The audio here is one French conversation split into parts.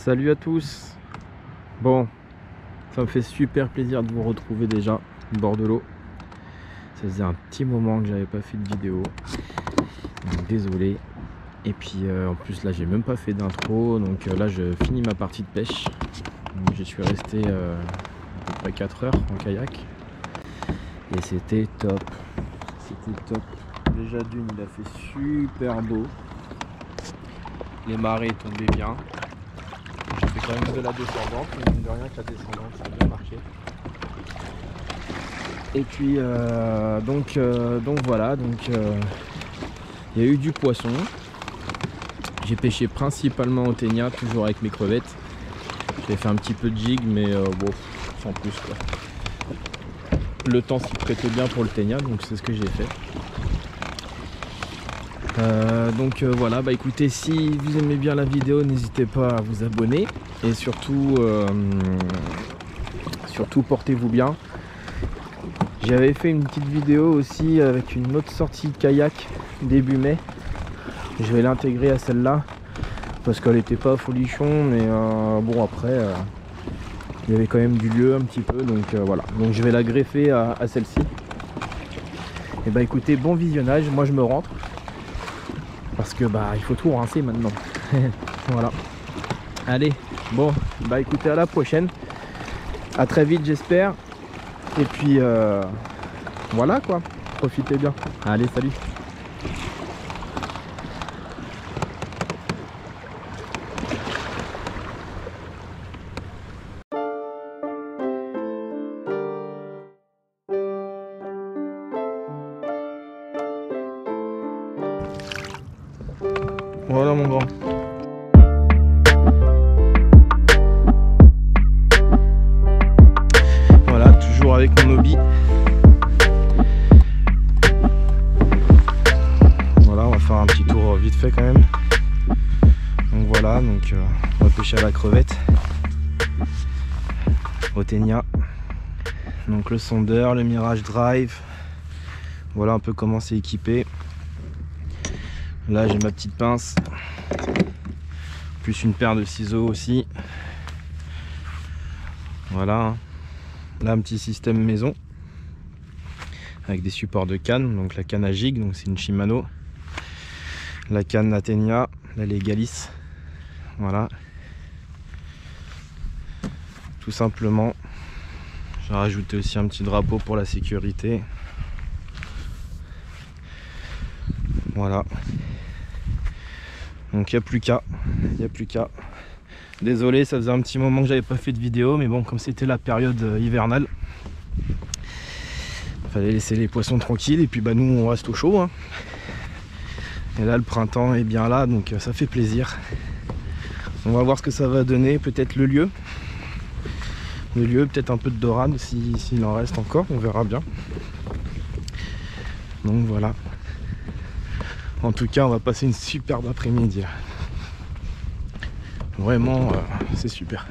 Salut à tous. Bon, ça me fait super plaisir de vous retrouver déjà au bord de l'eau. Ça faisait un petit moment que j'avais pas fait de vidéo, donc désolé. Et puis en plus là j'ai même pas fait d'intro, donc là je finis ma partie de pêche. Donc, je suis resté à peu près 4 heures en kayak et c'était top. C'était top. Déjà d'une, il a fait super beau, les marées tombaient bien. J'ai fait quand même de la descendante, mais mine de rien que la descendante ça a bien marché. Et puis donc voilà, il y a eu du poisson. J'ai pêché principalement au ténia, toujours avec mes crevettes. J'ai fait un petit peu de jig, mais bon, sans plus quoi. Le temps s'y prêtait bien pour le ténia, donc c'est ce que j'ai fait. Voilà, bah écoutez, si vous aimez bien la vidéo, n'hésitez pas à vous abonner. Et surtout portez-vous bien. J'avais fait une petite vidéo aussi avec une autre sortie kayak début mai. Je vais l'intégrer à celle-là parce qu'elle n'était pas folichon, mais bon après il y avait quand même du lieu un petit peu, donc voilà. Donc je vais la greffer à celle-ci. Et bah écoutez, bon visionnage. Moi je me rentre parce que bah il faut tout rincer maintenant. Voilà. Allez, bon bah écoutez, à la prochaine. À très vite j'espère. Et puis voilà quoi. Profitez bien. Allez, salut. Voilà mon grand. Voilà, toujours avec mon hobby. Voilà, on va faire un petit tour vite fait quand même. Donc voilà, donc on va pêcher à la crevette au ténia. Donc le sondeur, le Mirage Drive. Voilà un peu comment c'est équipé. Là j'ai ma petite pince, plus une paire de ciseaux aussi. Voilà. Là un petit système maison avec des supports de canne. Donc la canne à jig, donc c'est une Shimano. La canne Atenia, la Legalis. Voilà. Tout simplement. J'ai rajouté aussi un petit drapeau pour la sécurité. Voilà. Donc il n'y a plus qu'à. Désolé, ça faisait un petit moment que j'avais pas fait de vidéo, mais bon, comme c'était la période hivernale, fallait laisser les poissons tranquilles, et puis bah nous on reste au chaud, hein. Et là le printemps est bien là, donc ça fait plaisir. On va voir ce que ça va donner, peut-être le lieu, peut-être un peu de dorade s'il en reste encore, on verra bien. Donc voilà. En tout cas, on va passer une superbe après-midi. Vraiment, c'est super.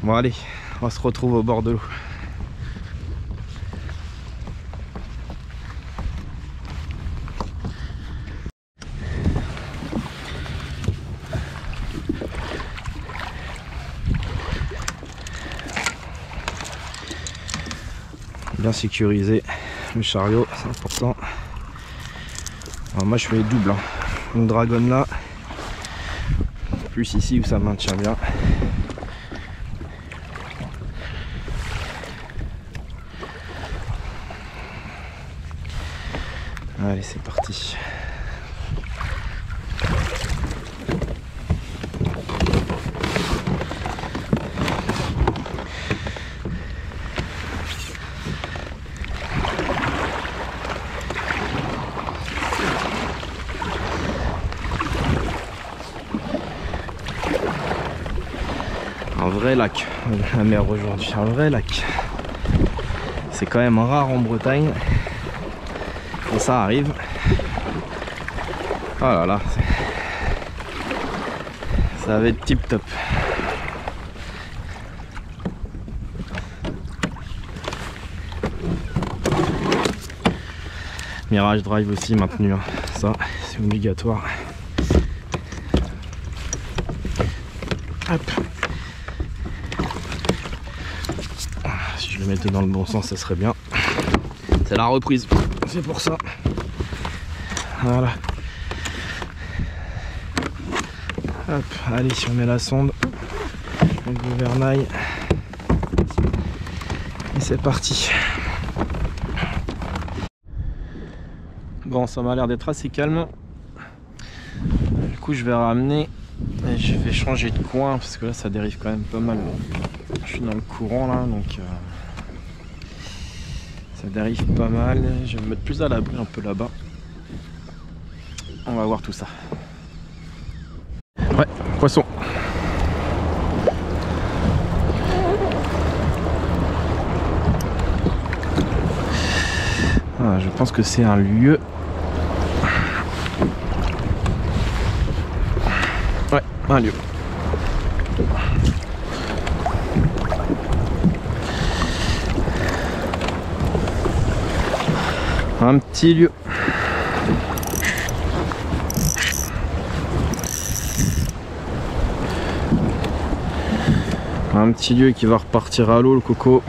Bon allez, on se retrouve au bord de l'eau. Bien sécurisé le chariot, c'est important. Alors moi je fais les doubles, hein. Une dragonne là, plus ici où ça maintient bien. Allez, c'est parti. Un vrai lac, la mer aujourd'hui, un vrai lac. C'est quand même rare en Bretagne. Quand ça arrive. Oh là là, ça va être tip top. Mirage Drive aussi maintenu, hein. Ça c'est obligatoire. Hop. Si je le mettais dans le bon sens, ça serait bien. C'est la reprise, c'est pour ça. Voilà. Hop, allez, si on met la sonde, le gouvernail. Et c'est parti. Bon, ça m'a l'air d'être assez calme. Du coup, je vais ramener et je vais changer de coin parce que là, ça dérive quand même pas mal. Je suis dans le courant là, donc ça dérive pas mal. Je vais me mettre plus à l'abri un peu là-bas. On va voir tout ça. Ouais, poisson. Ah, je pense que c'est un lieu. Ouais, un lieu. Un petit lieu. Un petit lieu qui va repartir à l'eau, le coco.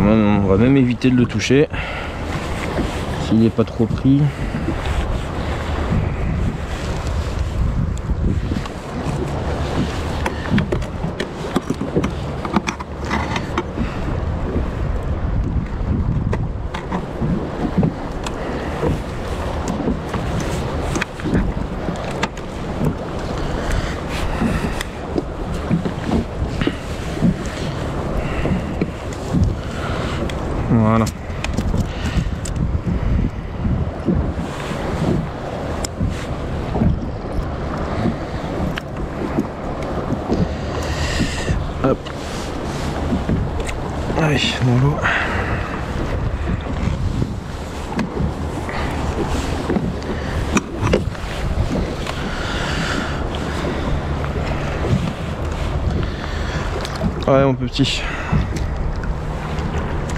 On va même éviter de le toucher s'il n'est pas trop pris. Voilà. Hop. Allez, dans l'eau. Ouais, mon petit.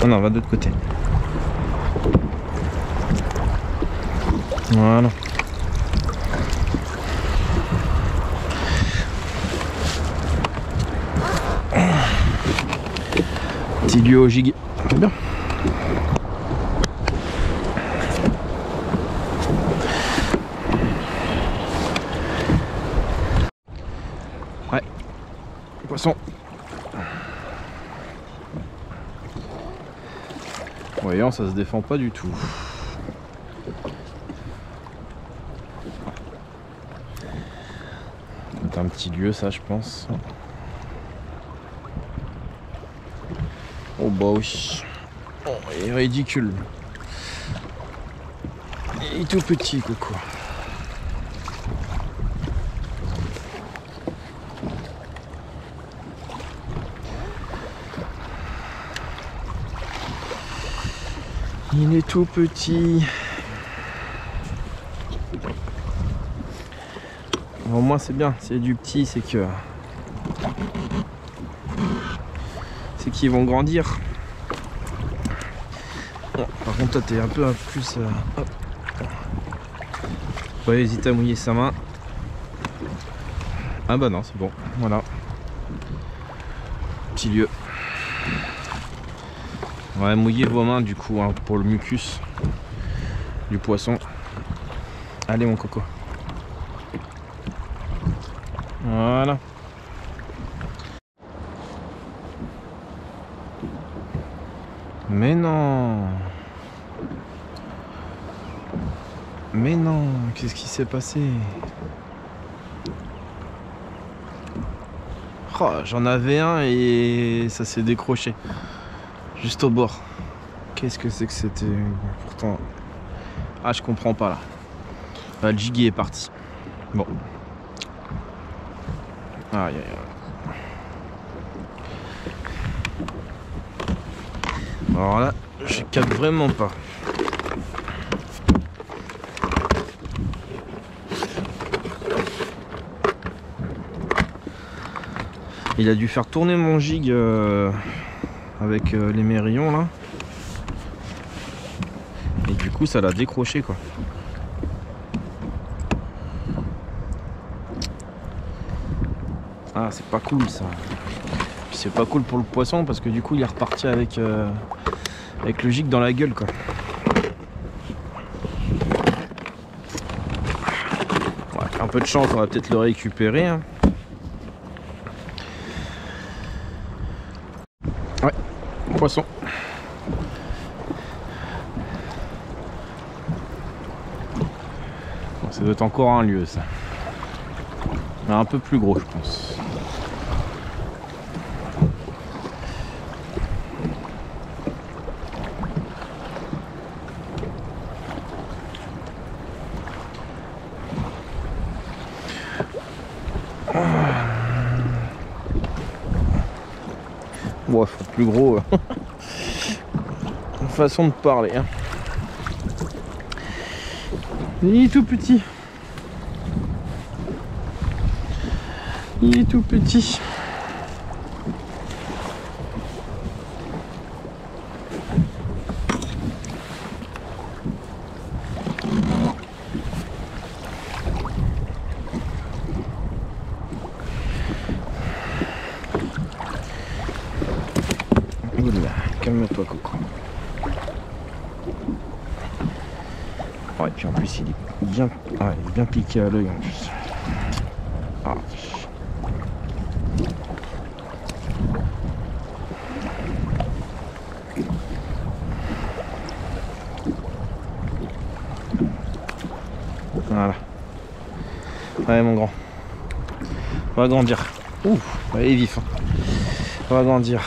Oh non, on va de l'autre côté. Voilà. Petit lieu au gigue. C'est bien. Ouais. Poisson. Voyons, ça se défend pas du tout. C'est un petit lieu, ça, je pense. Oh bah oui. Oh, il est ridicule. Il est tout petit, coco. Il est tout petit. Au moins c'est bien, c'est du petit, c'est que qu'ils vont grandir. Bon, par contre toi t'es un peu plus hop. Faut pas hésiter à mouiller sa main. Ah bah non, c'est bon, voilà. Petit lieu. Ouais, mouillez vos mains du coup hein, pour le mucus du poisson. Allez mon coco. Voilà. Mais non. Mais non, qu'est-ce qui s'est passé? Oh, j'en avais un et ça s'est décroché. Juste au bord. Qu'est-ce que c'est que c'était? Pourtant... Ah, je comprends pas là. Ah, le jiggy est parti. Bon. Aïe aïe aïe. Alors là, je capte vraiment pas. Il a dû faire tourner mon jig avec les mérillons là. Et du coup ça l'a décroché quoi. Ah c'est pas cool ça. C'est pas cool pour le poisson parce que du coup il est reparti avec le gig dans la gueule quoi. Ouais, avec un peu de chance on va peut-être le récupérer hein. Ouais, poisson. Bon, ça doit être encore un lieu ça. Mais un peu plus gros je pense. Ouais, faut plus gros. Une façon de parler. Hein. Il est tout petit. Il est tout petit. Calme-toi Coco. Ouais, puis en plus il est bien, ouais, il est bien piqué à l'œil en plus. Ah. Voilà. Allez mon grand. On va grandir. Ouh, il est vif. Hein. On va grandir.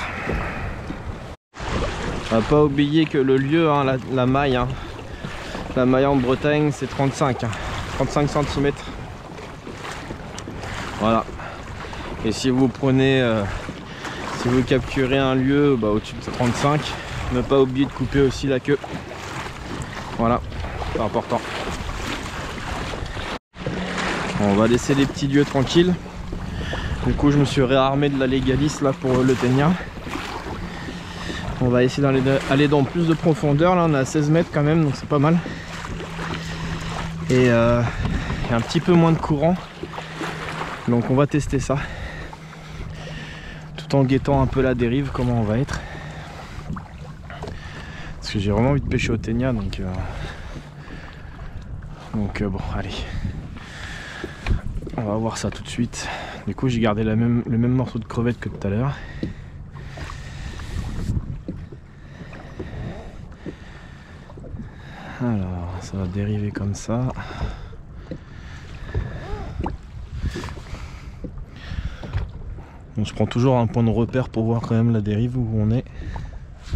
On va pas oublier que le lieu, hein, la maille, hein, la maille en Bretagne c'est 35, hein, 35 cm. Voilà. Et si vous prenez, si vous capturez un lieu au-dessus de 35, ne pas oublier de couper aussi la queue. Voilà, c'est important. On va laisser les petits lieux tranquilles. Du coup je me suis réarmé de la Légalis là pour le ténia. On va essayer d'aller dans plus de profondeur. Là on est à 16 mètres quand même, donc c'est pas mal. Et il y a un petit peu moins de courant. Donc on va tester ça. Tout en guettant un peu la dérive, comment on va être. Parce que j'ai vraiment envie de pêcher au ténia, donc bon, allez. On va voir ça tout de suite. Du coup j'ai gardé le même morceau de crevette que tout à l'heure. Alors ça va dériver comme ça. On se prend toujours un point de repère pour voir quand même la dérive où on est.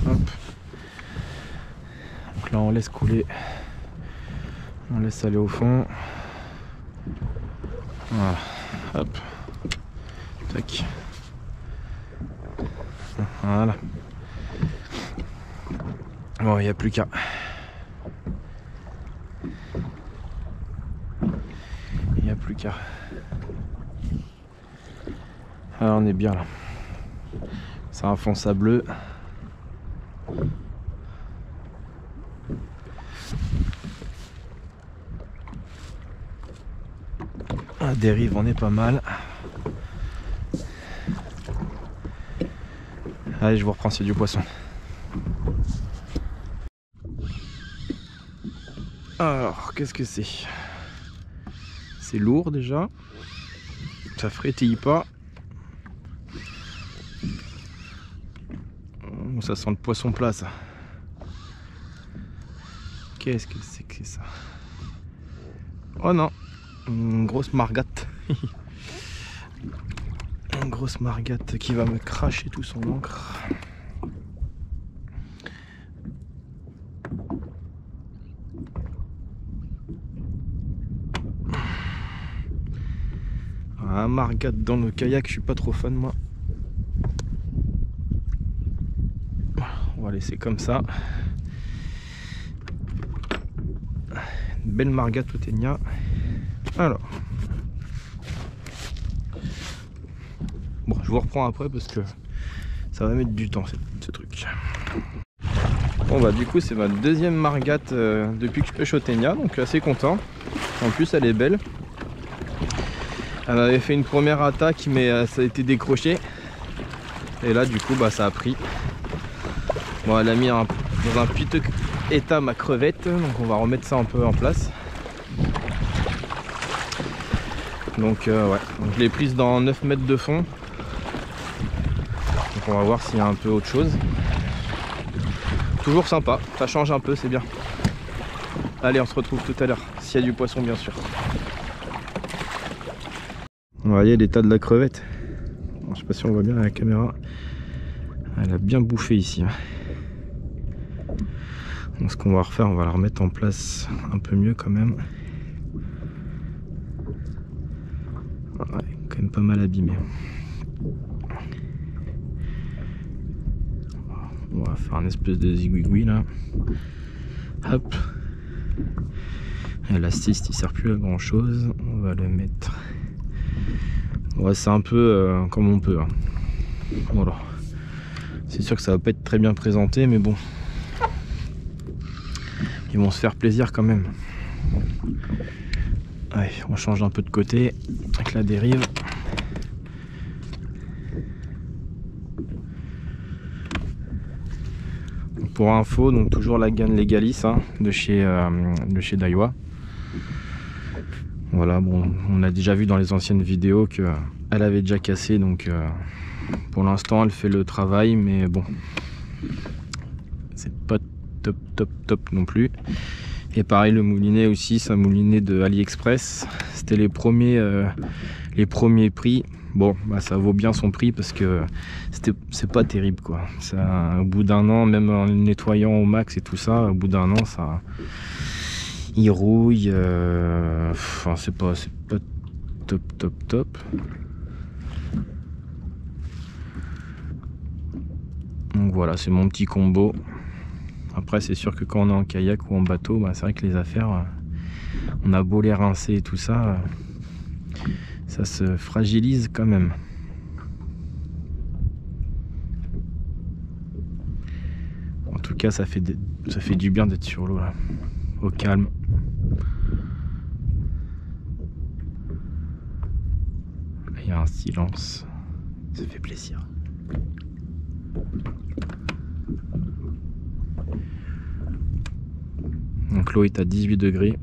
Hop. Donc là on laisse couler. On laisse aller au fond. Voilà. Hop. Tac. Voilà. Bon, il n'y a plus qu'à. Il n'y a plus qu'à. Alors on est bien là. C'est un fond sableux. La dérive on est pas mal. Allez, je vous reprends, c'est du poisson. Alors, qu'est-ce que c'est? C'est lourd déjà. Ça frétille pas. Oh, ça sent le poisson plat ça. Qu'est-ce que c'est que ça? Oh non, une grosse margate. Une grosse margate qui va me cracher tout son encre. Un margate dans le kayak, je suis pas trop fan moi. On va laisser comme ça. Une belle margate au ténia. Alors. Bon, je vous reprends après parce que Ça va mettre du temps ce truc. Bon bah du coup c'est ma deuxième margate depuis que je pêche au Ténia, donc assez content. En plus elle est belle. Elle avait fait une première attaque mais ça a été décroché. Et là du coup bah ça a pris. Bon elle a mis dans un piteux état ma crevette, donc on va remettre ça un peu en place. Donc ouais, donc je l'ai prise dans 9 mètres de fond. Donc on va voir s'il y a un peu autre chose. Toujours sympa, ça change un peu, c'est bien. Allez, on se retrouve tout à l'heure, s'il y a du poisson bien sûr. Vous voyez l'état de la crevette. Je sais pas si on voit bien à la caméra. Elle a bien bouffé ici. Donc ce qu'on va refaire, on va la remettre en place un peu mieux quand même. Ouais, quand même pas mal abîmée. On va faire un espèce de zigouigoui là. Hop. L'astiste il sert plus à grand chose. On va le mettre. Ouais, c'est un peu comme on peut. Hein. Voilà. C'est sûr que ça va pas être très bien présenté, mais bon. Ils vont se faire plaisir quand même. Allez, on change un peu de côté avec la dérive. Pour info, donc toujours la Gann Legalis hein, de chez Daiwa. Voilà, bon, on a déjà vu dans les anciennes vidéos que elle avait déjà cassé, donc pour l'instant elle fait le travail, mais bon, c'est pas top non plus. Et pareil le moulinet aussi, c'est un moulinet de AliExpress. C'était les premiers prix. Bon, bah, ça vaut bien son prix parce que c'est pas terrible quoi. Ça, au bout d'un an, même en le nettoyant au max et tout ça, au bout d'un an, ça, il rouille. Enfin, c'est pas top. Donc voilà, c'est mon petit combo. Après, c'est sûr que quand on est en kayak ou en bateau, bah, c'est vrai que les affaires, on a beau les rincer et tout ça. Ça se fragilise quand même. En tout cas, ça fait du bien d'être sur l'eau là, au calme. Il y a un silence, ça fait plaisir. Donc l'eau est à 18 degrés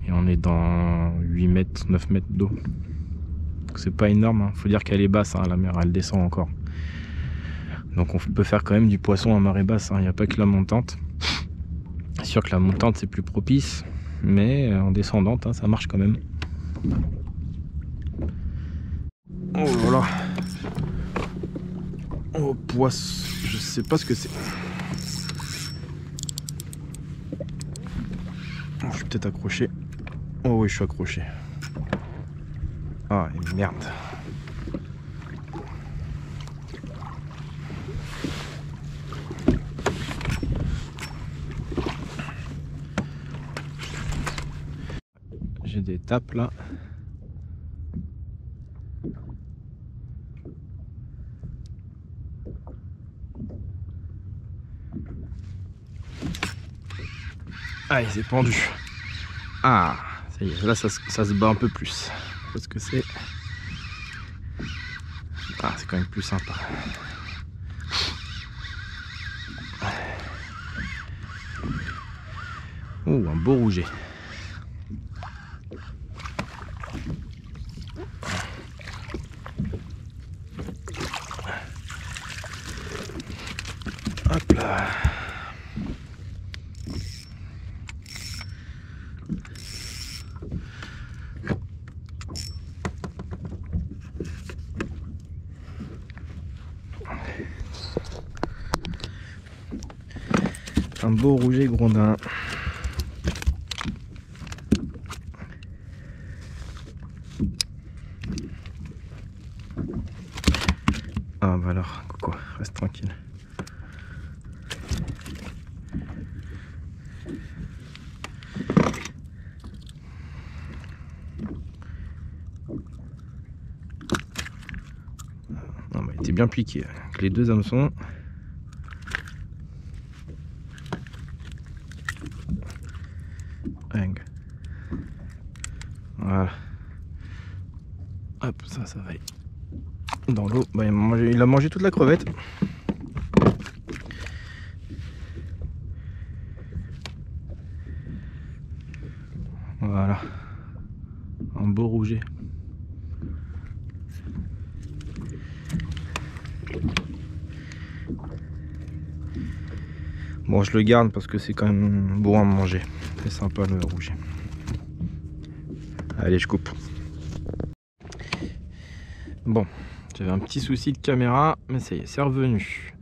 et on est dans 8 mètres, 9 mètres d'eau. C'est pas énorme, hein. Faut dire qu'elle est basse, hein, la mer, elle descend encore. Donc on peut faire quand même du poisson à marée basse, hein. Il n'y a pas que la montante. C'est sûr que la montante c'est plus propice, mais en descendante, hein, ça marche quand même. Oh voilà. Oh poisson, je sais pas ce que c'est. Oh, je suis peut-être accroché. Oh oui, je suis accroché. Ah merde. J'ai des tapes là. Ah, il s'est pendu. Ah, ça y est, là ça se bat un peu plus. Parce que c'est... Ah, c'est quand même plus sympa. Oh, un beau rouget. Hop là. Un beau rouget grondin. Ah bah alors, Coco, reste tranquille. Non mais il était bien piqué avec les deux hameçons. Voilà. Hop, ça va aller dans l'eau. Bah, il a mangé toute la crevette. Voilà. Un beau rouget. Bon, je le garde parce que c'est quand même bon à manger. C'est sympa le rouget. Allez, je coupe. Bon, j'avais un petit souci de caméra, mais ça y est, c'est revenu.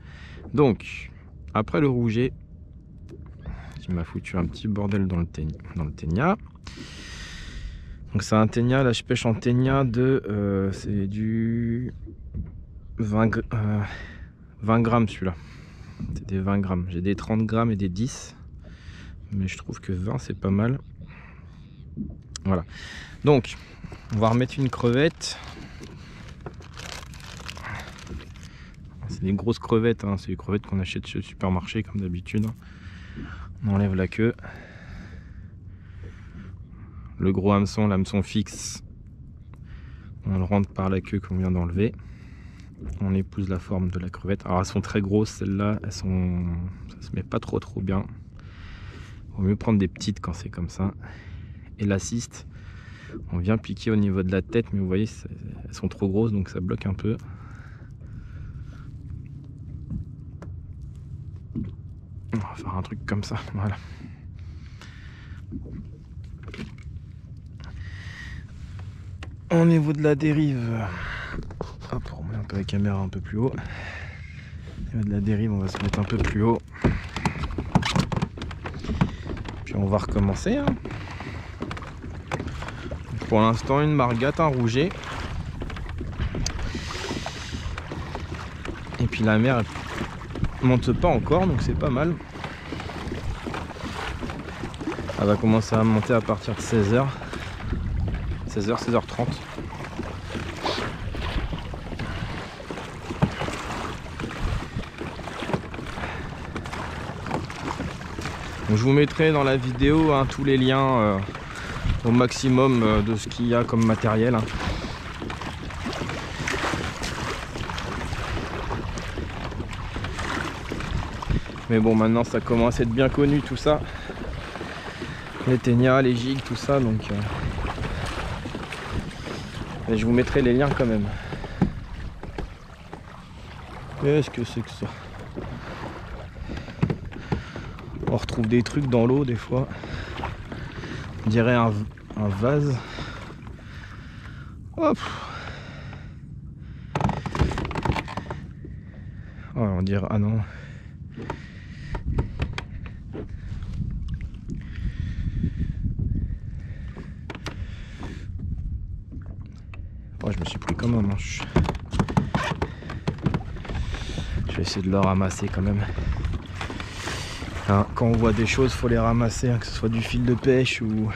Donc, après le rouget, il m'a foutu un petit bordel dans le ténia. Donc c'est un ténia, là je pêche en ténia de... c'est du 20 grammes celui-là. C'est des 20 grammes. J'ai des 30 grammes et des 10. Mais je trouve que 20 c'est pas mal. Voilà. Donc, on va remettre une crevette. C'est des grosses crevettes, hein. C'est des crevettes qu'on achète chez le supermarché comme d'habitude. On enlève la queue. Le gros hameçon, l'hameçon fixe, on le rentre par la queue qu'on vient d'enlever. On épouse la forme de la crevette. Alors elles sont très grosses, celles-là, ça se met pas trop bien. Il vaut mieux prendre des petites quand c'est comme ça. Et l'assiste, on vient piquer au niveau de la tête, mais vous voyez, elles sont trop grosses, donc ça bloque un peu. On va faire un truc comme ça, voilà. Au niveau de la dérive, hop, on remet un peu la caméra un peu plus haut. Au niveau de la dérive, on va se mettre un peu plus haut. Puis on va recommencer. Hein. Pour l'instant, une margate, un rouget. Et puis la mer elle monte pas encore, donc c'est pas mal. Elle va commencer à monter à partir de 16h. 16h, 16h30. Donc, je vous mettrai dans la vidéo hein, tous les liens au maximum de ce qu'il y a comme matériel. Hein. Mais bon, maintenant ça commence à être bien connu tout ça. Les ténias, les gigs, tout ça, donc... Et je vous mettrai les liens quand même. Qu'est-ce que c'est que ça? On retrouve des trucs dans l'eau des fois. On dirait un vase. Hop. Oh, on dirait... Ah non. Oh, je me suis pris comme un manche. Je vais essayer de le ramasser quand même. Hein, quand on voit des choses, faut les ramasser, hein, que ce soit du fil de pêche ou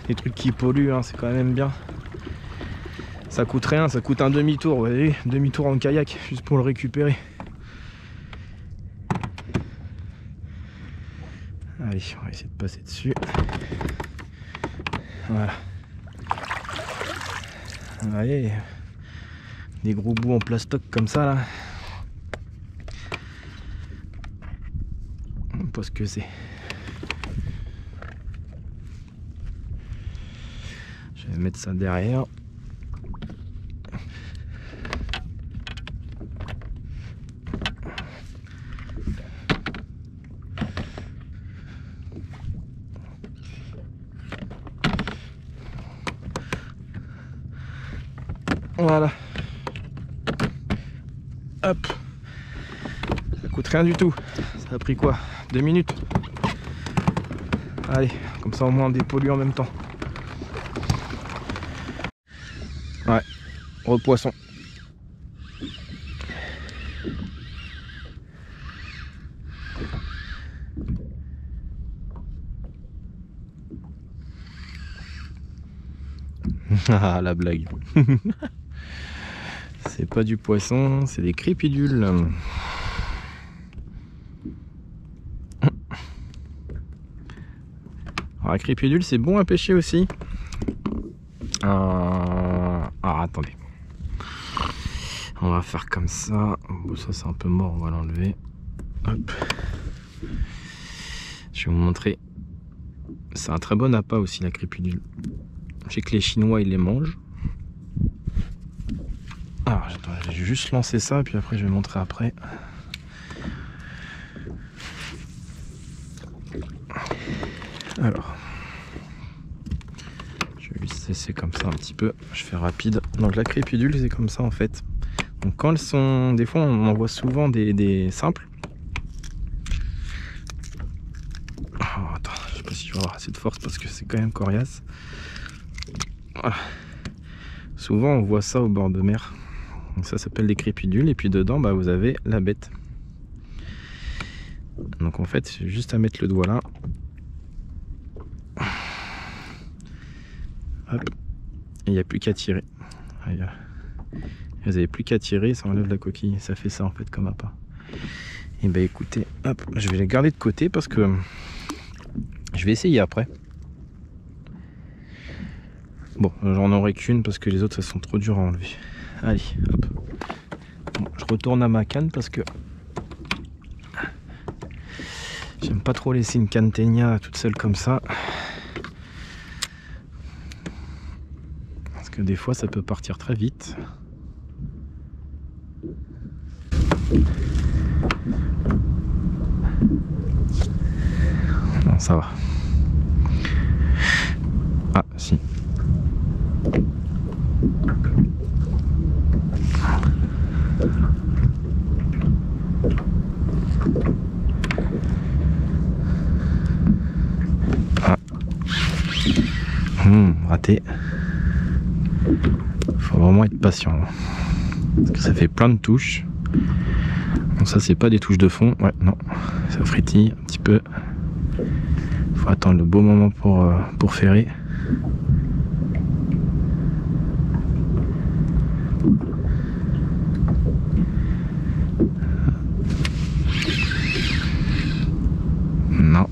des trucs qui polluent, hein, c'est quand même bien. Ça coûte rien, ça coûte un demi-tour, vous voyez, demi-tour en kayak, juste pour le récupérer. Allez, on va essayer de passer dessus. Voilà. Allez, des gros bouts en plastoc comme ça là. Je sais pas ce que c'est. Je vais mettre ça derrière. Voilà. Hop. Ça coûte rien du tout. Ça a pris quoi? 2 minutes. Allez, comme ça au moins on dépollue en même temps. Ouais, gros poisson. Ah la blague. C'est pas du poisson, c'est des crépidules. Alors, la crépidule, c'est bon à pêcher aussi. Ah, attendez. On va faire comme ça. Bon, ça c'est un peu mort, on va l'enlever. Hop. Je vais vous montrer. C'est un très bon appât aussi, la crépidule. Je sais que les Chinois ils les mangent. Alors attends, je vais juste lancer ça, puis après je vais montrer après. Alors, je vais juste laisser comme ça un petit peu. Je fais rapide. Donc la crépidule, c'est comme ça en fait. Donc quand elles sont, des fois on en voit souvent des simples. Oh, attends, je sais pas si je vais avoir assez de force parce que c'est quand même coriace. Voilà. Souvent on voit ça au bord de mer. Donc ça s'appelle des crépidules et puis dedans bah, vous avez la bête. Donc en fait c'est juste à mettre le doigt là. Hop. Et il n'y a plus qu'à tirer. Vous n'avez plus qu'à tirer, ça enlève la coquille. Ça fait ça en fait comme appât. Et bah écoutez, hop, je vais les garder de côté parce que je vais essayer après. Bon, j'en aurai qu'une parce que les autres, ça sont trop dures à enlever. Allez, hop. Bon, je retourne à ma canne parce que j'aime pas trop laisser une canne ténia toute seule comme ça. Parce que des fois, ça peut partir très vite. Non, ça va. Ah, si. Ah. Raté. Faut vraiment être patient. Parce que ça fait plein de touches. Donc ça, c'est pas des touches de fond. Ouais, non. Ça frétille un petit peu. Faut attendre le beau moment pour ferrer. Non.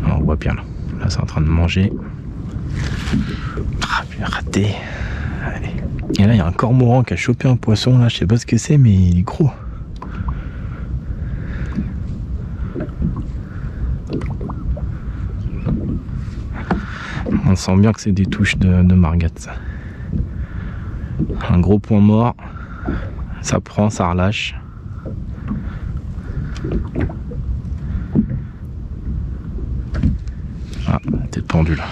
On voit bien là. Là, c'est en train de manger. Ah, bien raté. Allez. Et là, il y a un cormoran qui a chopé un poisson. Là, je sais pas ce que c'est, mais il est gros. On sent bien que c'est des touches de margate. Un gros point mort. Ça prend, ça relâche. Ah, t'es pendu là.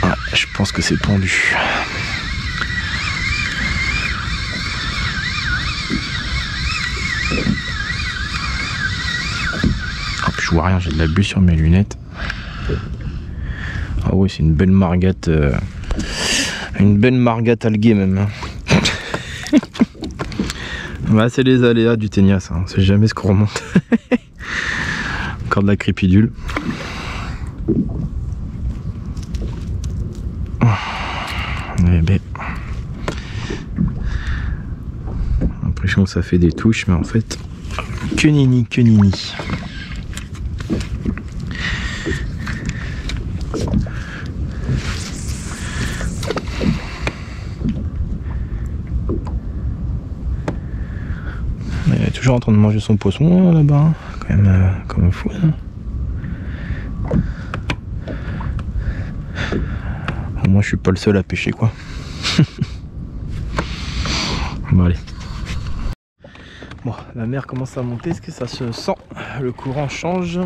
Ah, je pense que c'est pendu. Hop, je vois rien, j'ai de la bulle sur mes lunettes. Ah oui, c'est une belle margate. Une belle margate alguée même. Bah, c'est les aléas du ténia, ça. On sait jamais ce qu'on remonte. Encore de la crépidule. Eh ben. L'impression que ça fait des touches, mais en fait, que nini, que nini. Il est toujours en train de manger son poisson là-bas, quand même comme un fou. Hein. Au moins je suis pas le seul à pêcher quoi. Bon allez. Bon, la mer commence à monter, est-ce que ça se sent? Le courant change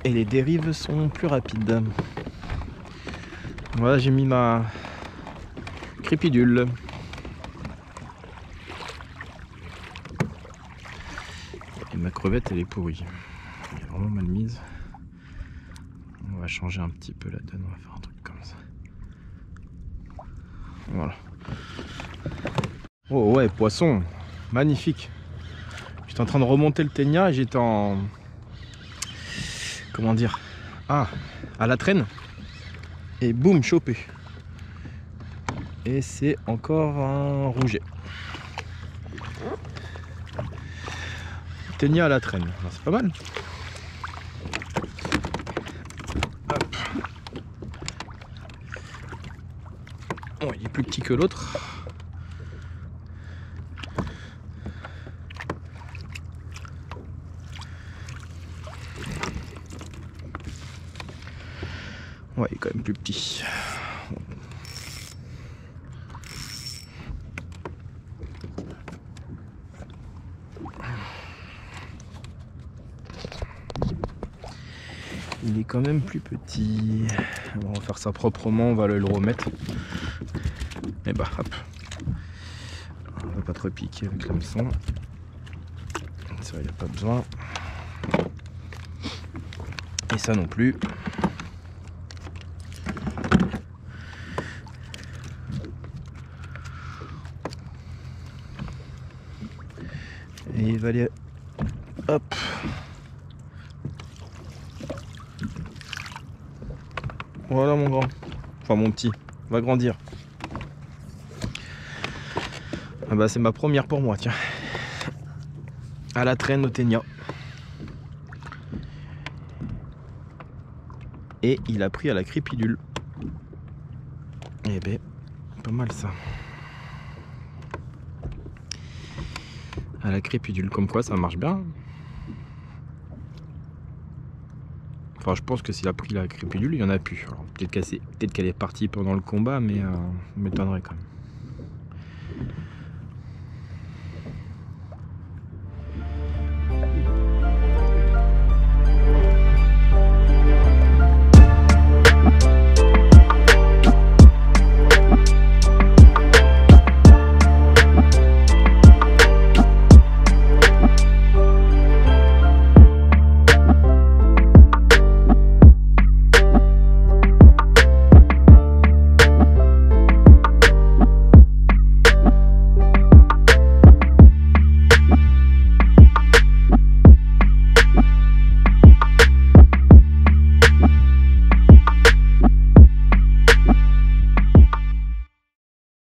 et les dérives sont plus rapides. Voilà, j'ai mis ma crépidule. Et ma crevette elle est pourrie. Elle est vraiment mal mise. On va changer un petit peu la donne, on va faire un truc comme ça. Voilà. Oh ouais, poisson, magnifique. J'étais en train de remonter le ténia et j'étais en... Comment dire? Ah, à la traîne. Et boum, chopé. Et c'est encore un rouget. Ténia à la traîne, c'est pas mal. Hop. Bon, il est plus petit que l'autre. Ouais, il est quand même plus petit. Il est quand même plus petit. On va faire ça proprement, on va le remettre. Et bah hop. On va pas trop piquer avec l'hameçon. Ça, il n'y a pas besoin. Et ça non plus. Et il va aller... Hop. Voilà mon grand. Enfin mon petit. Va grandir. Ah bah c'est ma première pour moi, tiens. À la traîne au ténia. Et il a pris à la crépidule. Eh ben, pas mal ça. À la crépidule, comme quoi ça marche bien. Enfin, je pense que s'il a pris la crépidule, il y en a plus. Alors peut-être qu'elle est partie pendant le combat, mais m'étonnerait quand même.